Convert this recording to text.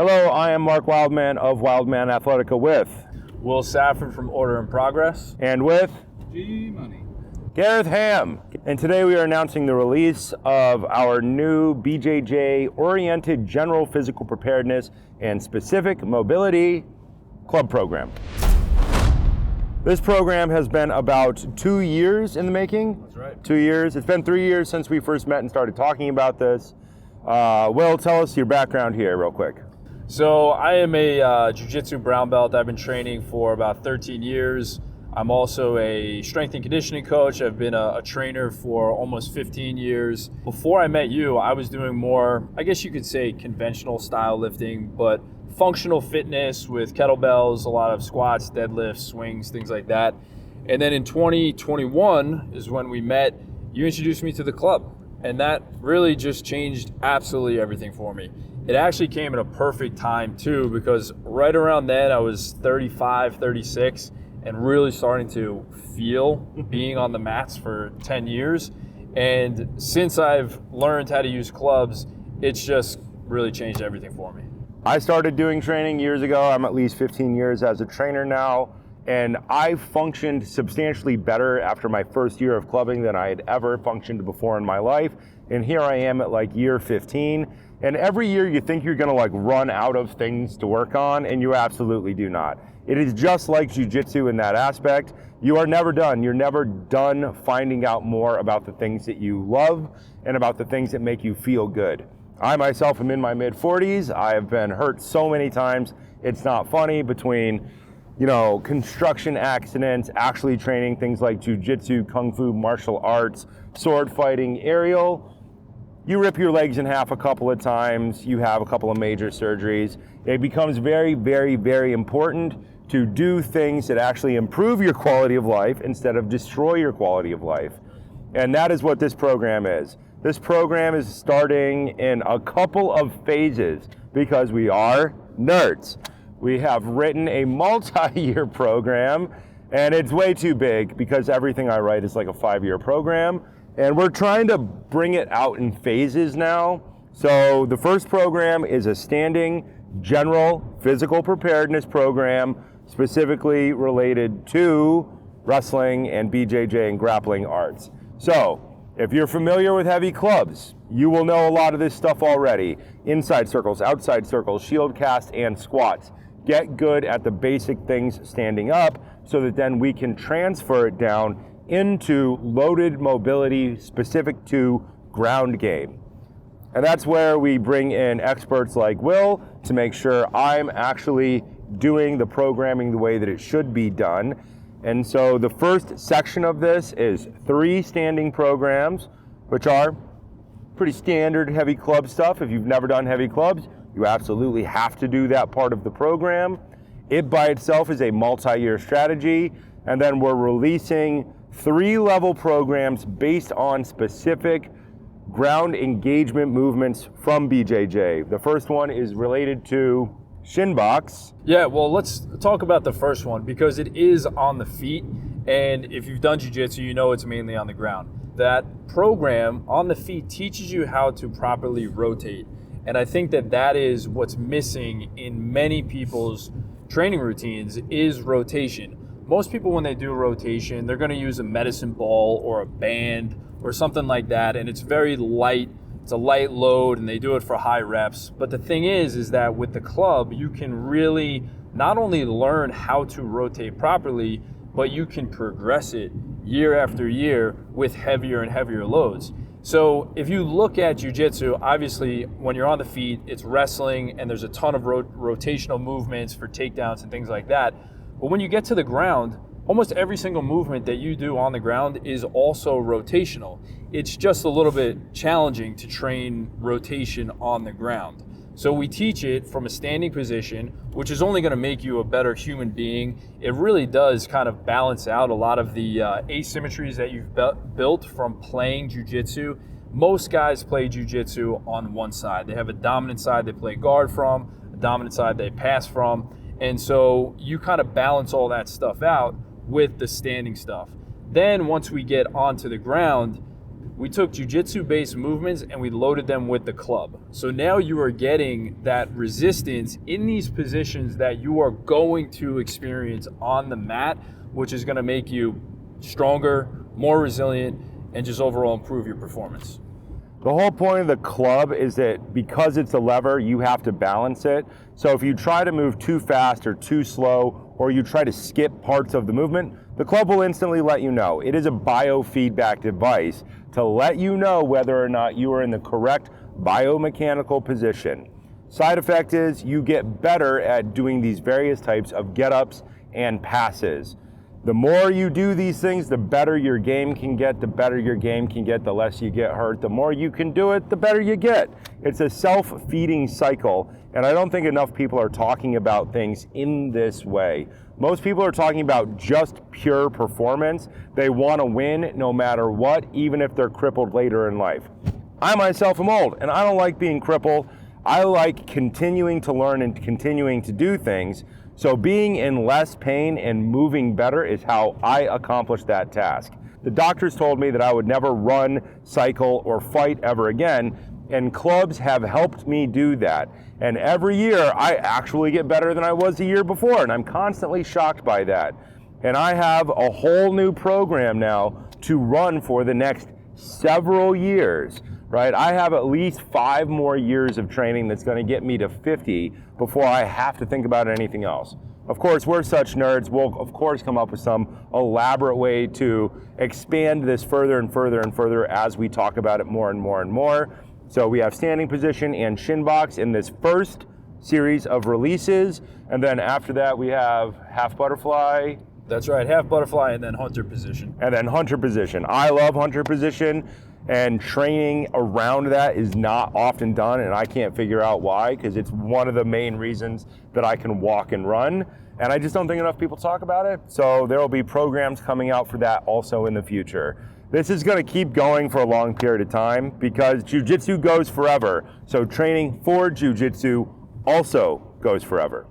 Hello, I am Mark Wildman of Wildman Athletica with Will Safford from Order in Progress. and with G-Money. Gareth Ham. And today we are announcing the release of our new BJJ-oriented general physical preparedness and specific mobility club program. This program has been about 2 years in the making. That's right. 2 years. It's been 3 years since we first met and started talking about this. Will, tell us your background here real quick. So I am a jiu-jitsu brown belt. I've been training for about 13 years. I'm also a strength and conditioning coach. I've been a trainer for almost 15 years. Before I met you, I was doing more, I guess you could say, conventional style lifting, but functional fitness with kettlebells, a lot of squats, deadlifts, swings, things like that. And then in 2021 is when we met. You introduced me to the club, and that really just changed absolutely everything for me. It actually came at a perfect time too, because right around then I was 35, 36, and really starting to feel being on the mats for 10 years. And since I've learned how to use clubs, it's just really changed everything for me. I started doing training years ago. I'm at least 15 years as a trainer now, and I functioned substantially better after my first year of clubbing than I had ever functioned before in my life. And here I am at like year 15. And every year you think you're gonna like run out of things to work on, and you absolutely do not. It is just like jiu-jitsu in that aspect. You are never done. You're never done finding out more about the things that you love and about the things that make you feel good. I myself am in my mid-40s. I have been hurt so many times. It's not funny, between construction accidents, actually training things like jiu-jitsu, kung fu, martial arts, sword fighting, aerial. You rip your legs in half a couple of times, you have a couple of major surgeries. It becomes very, very, very important to do things that actually improve your quality of life instead of destroy your quality of life. And that is what this program is. This program is starting in a couple of phases because we are nerds. We have written a multi-year program, and it's way too big because everything I write is like a 5-year program. And we're trying to bring it out in phases now. So the first program is a standing general physical preparedness program specifically related to wrestling and BJJ and grappling arts. So if you're familiar with heavy clubs, you will know a lot of this stuff already. Inside circles, outside circles, shield cast, and squats. Get good at the basic things standing up so that then we can transfer it down into loaded mobility specific to ground game. And that's where we bring in experts like Will to make sure I'm actually doing the programming the way that it should be done. And so the first section of this is 3 standing programs, which are pretty standard heavy club stuff. If you've never done heavy clubs, you absolutely have to do that part of the program. It by itself is a multi-year strategy. And then we're releasing 3 level programs based on specific ground engagement movements from BJJ. The first one is related to shin box. Yeah, well, let's talk about the first one because it is on the feet. And if you've done jiu-jitsu, you know it's mainly on the ground. That program on the feet teaches you how to properly rotate. And I think that is what's missing in many people's training routines is rotation. Most people, when they do rotation, they're going to use a medicine ball or a band or something like that, and it's very light. It's a light load, and they do it for high reps. But the thing is that with the club, you can really not only learn how to rotate properly, but you can progress it year after year with heavier and heavier loads. So if you look at jiu-jitsu, obviously when you're on the feet, it's wrestling, and there's a ton of rotational movements for takedowns and things like that. But when you get to the ground, almost every single movement that you do on the ground is also rotational. It's just a little bit challenging to train rotation on the ground. So we teach it from a standing position, which is only going to make you a better human being. It really does kind of balance out a lot of the asymmetries that you've built from playing jiu-jitsu. Most guys play jiu-jitsu on one side. They have a dominant side they play guard from, a dominant side they pass from. And so you kind of balance all that stuff out with the standing stuff. Then once we get onto the ground, We took jiu-jitsu based movements and we loaded them with the club. So now you are getting that resistance in these positions that you are going to experience on the mat, which is going to make you stronger, more resilient, and just overall improve your performance. The whole point of the club is that because it's a lever, you have to balance it. So if you try to move too fast or too slow, or you try to skip parts of the movement, the club will instantly let you know. It is a biofeedback device to let you know whether or not you are in the correct biomechanical position. Side effect is you get better at doing these various types of get-ups and passes. The more you do these things, the better your game can get, the less you get hurt. The more you can do it, the better you get. It's a self-feeding cycle, and I don't think enough people are talking about things in this way. Most people are talking about just pure performance. They want to win no matter what, even if they're crippled later in life. I myself am old, and I don't like being crippled. I like continuing to learn and continuing to do things. So being in less pain and moving better is how I accomplish that task. The doctors told me that I would never run, cycle, or fight ever again, and clubs have helped me do that. And every year, I actually get better than I was the year before, and I'm constantly shocked by that. And I have a whole new program now to run for the next several years, right? I have at least 5 more years of training that's going to get me to 50 before I have to think about anything else. Of course, we're such nerds, we'll of course come up with some elaborate way to expand this further and further and further as we talk about it more and more and more. So we have standing position and shin box in this first series of releases, and then after that we have half butterfly. That's right, half butterfly and then hunter position. And then hunter position. I love hunter position, and training around that is not often done, and I can't figure out why, because it's one of the main reasons that I can walk and run, and I just don't think enough people talk about it. So there will be programs coming out for that also in the future. This is going to keep going for a long period of time because jiu-jitsu goes forever. So training for jiu-jitsu also goes forever.